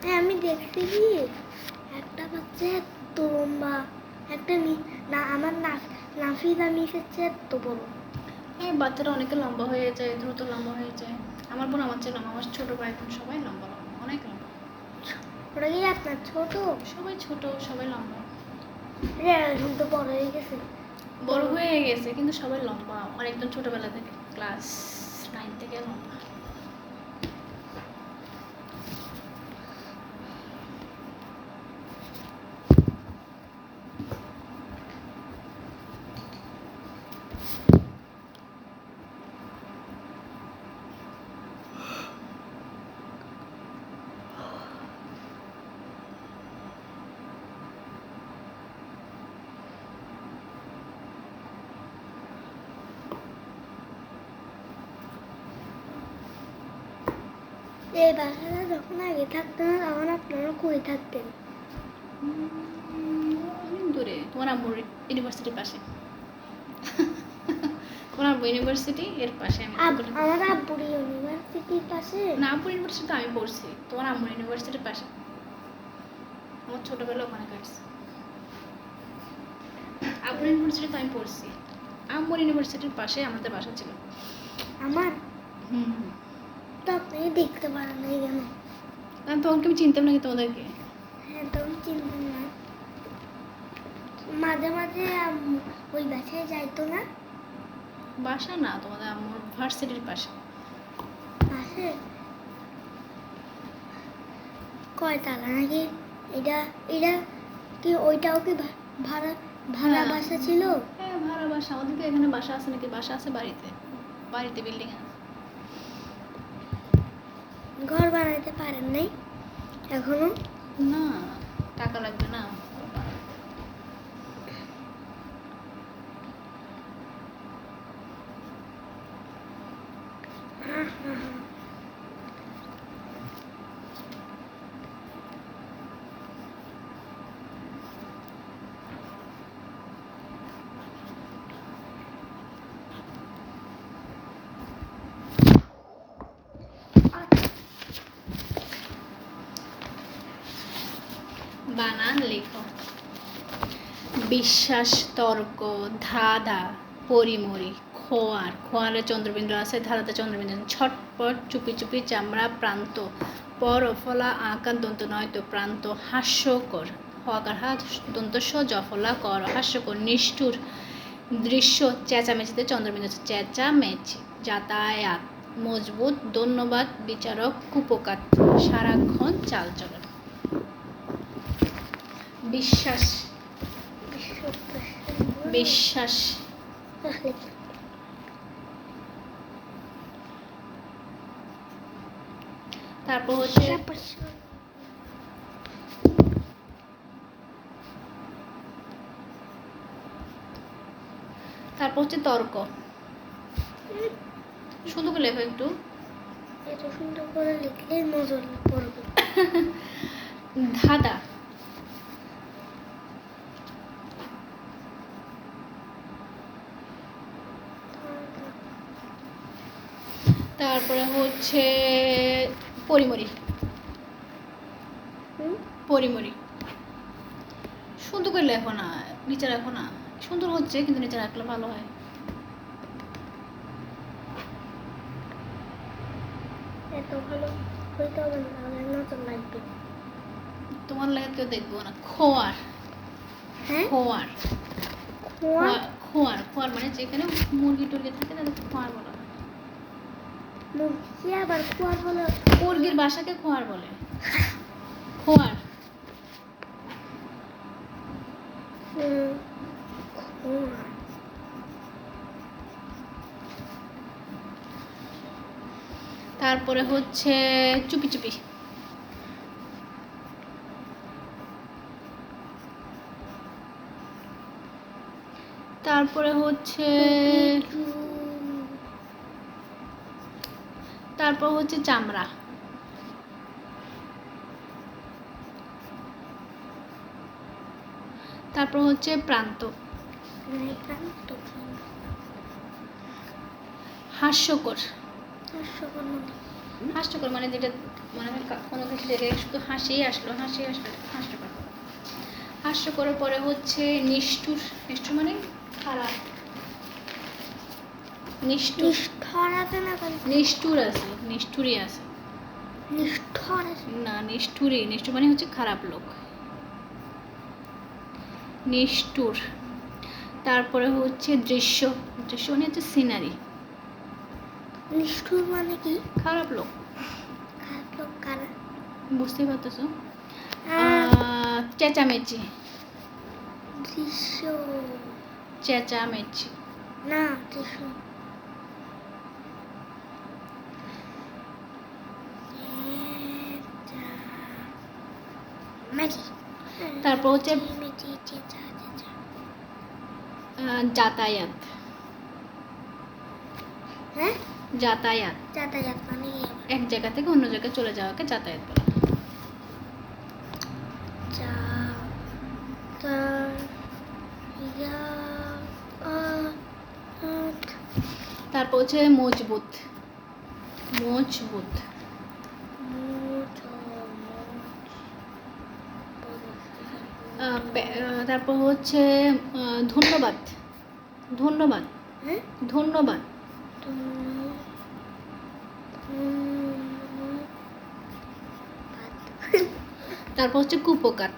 হ্যাঁ আমি দেখছি কি একটা বাচ্চা এত লম্বা, একটা না আমার নাফিদা মিসের চেয়ে এত বড়। হ্যাঁ বাচ্চারা অনেকে লম্বা হয়ে যায়, দ্রুত লম্বা হয়ে যায়। আমার বোন আমার চেয়ে লম্বা, আমার ছোট ভাই বোন সবাই লম্বা লম্বা, অনেক লম্বা। ওটা কি আপনার ছোট? সবাই ছোট, সবাই লম্বা। এখন তো বড় হয়ে গেছে। বড় হয়ে গেছে কিন্তু সবাই লম্বা, আমার একদম ছোটবেলা থেকে ক্লাস 9 থেকে লম্বা। এই বাসাটা যখন আগে থাকতো না তখন আপনারা কই থাকতেন? অনেক দূরে, তোমার আম্মুর ইউনিভার্সিটির পাশে। তোমার আব্বু ইউনিভার্সিটি এর পাশে আমি আমার আব্বুর ইউনিভার্সিটির পাশে না, আব্বুর ইউনিভার্সিটি আমি পড়ছি, তোমার আম্মুর ইউনিভার্সিটির পাশে। আমার ছোটবেলা ওখানে কাটছে। আব্বুর ইউনিভার্সিটিতে আমি পড়ছি, আম্মুর ইউনিভার্সিটির পাশে আমাদের বাসা ছিল। আমার হুম, তো আপনি দেখতে পারেন নাই কেন? আমি তোমাকে আমি চিনতাম নাকি তোমাদেরকে? হ্যাঁ তখন চিনতেন না, মাঝে মাঝে ওই বাসায় যাইতো না? বাসা না, তোমাদের আম্মুর ভার্সিটির পাশে। পাশে কয় তালা নাকি? এটা এটা কি ওইটাও কি ভাড়া ভাড়া হ্যাঁ। বাসা ছিল? হ্যাঁ ভাড়া বাসা, আমাদেরকে এখানে বাসা আছে নাকি? বাসা আছে বাড়িতে, বাড়িতে বিল্ডিং আছে। ঘর বানাইতে পারেন নাই এখনো? না, টাকা লাগবে না। বানান লেখো। বিশ্বাস, তর্ক, ধাঁধা, পরিমরি, খোয়ার, খোয়ারে চন্দ্রবিন্দু আছে, ধাঁধাতে চন্দ্রবিন্দু আছে। ছটপট, চুপি চুপি, চামড়া, প্রান্ত, পর ফলা আকার দন্ত নয়তো প্রান্ত, হাস্যকর, হকার হাত দন্ত স জফলা কর, হাস্যকর, নিষ্ঠুর, দৃশ্য, চেঁচামেচিতে চন্দ্রবিন্দু আছে, চেঁচামেচি, যাতায়াত, মজবুত, ধন্যবাদ, বিচারক, কুপকাত, সারাক্ষণ চালচলন। বিশ্বাস, বিশ্বাস, তারপর হচ্ছে তর্ক। সুন্দর করে লেখো একটু। এত সুন্দর করে লিখলে নজর পড়বে। ধাঁধা, তারপরে হচ্ছে পরিমরি। পরিমরি সুন্দর করে লেখো না, নিচে রাখো না। সুন্দর হচ্ছে কিন্তু নিচে রাখলে ভালো হয়। এত ভালো হইতে হবে না, তাহলে নজর লাগবে। তোমার লেখা কেউ দেখবো না। খোয়ার, হ্যাঁ খোয়ার, খোয়া খোয়ার, খোয়ার মানে যেখানে মুরগি টুরগি থাকে তাদের খোয়ার বলা হয়। মুরগি আবার খোয়ার বলে? মুরগির বাসাকে খোয়ার বলে। খোয়ার, খোয়া। তারপরে হচ্ছে চুপি চুপি। তারপরে হচ্ছে চামড়া। তারপর হচ্ছে প্রান্ত। হাস্যকর, হাস্যকর মানে যেটা মানে কোনো কিছু জায়গায় শুধু হাসিই আসলো, হাস্যকর। হাস্যকরের পরে হচ্ছে নিষ্ঠুর। নিষ্ঠুর মানে খারাপ। নিষ্ঠুর। নিষ্ঠুর আছে না কেন? নিষ্ঠুর আছে, নিষ্ঠুরই আছে। নিষ্ঠুর আছে। না, নিষ্ঠুরই। নিষ্ঠুর মানে হচ্ছে খারাপ লোক। নিষ্ঠুর। তারপরে হচ্ছে দৃশ্য। দৃশ্য মানে হচ্ছে সিনারি। নিষ্ঠুর মানে কি? খারাপ লোক। খারাপ লোক কারা? বুঝতেই পারতেছো? আর চেঁচামেচি। দৃশ্য চেঁচামেচি। না, দৃশ্য ম্যাজি। তারপর হচ্ছে মেজি চেঁচা চেঁচা। যাতায়াত। হ্যাঁ, যাতায়াত। যাতায়াত মানে কি আবার? এক জায়গা থেকে অন্য জায়গায় চলে যাওয়াকে যাতায়াত বলে। যা তা ইয়া আ আ তারপর হচ্ছে মজবুত। মজবুত। তারপর হচ্ছে ধন্যবাদ। ধন্যবাদ। হ্যাঁ, ধন্যবাদ। তারপর হচ্ছে কুপকার।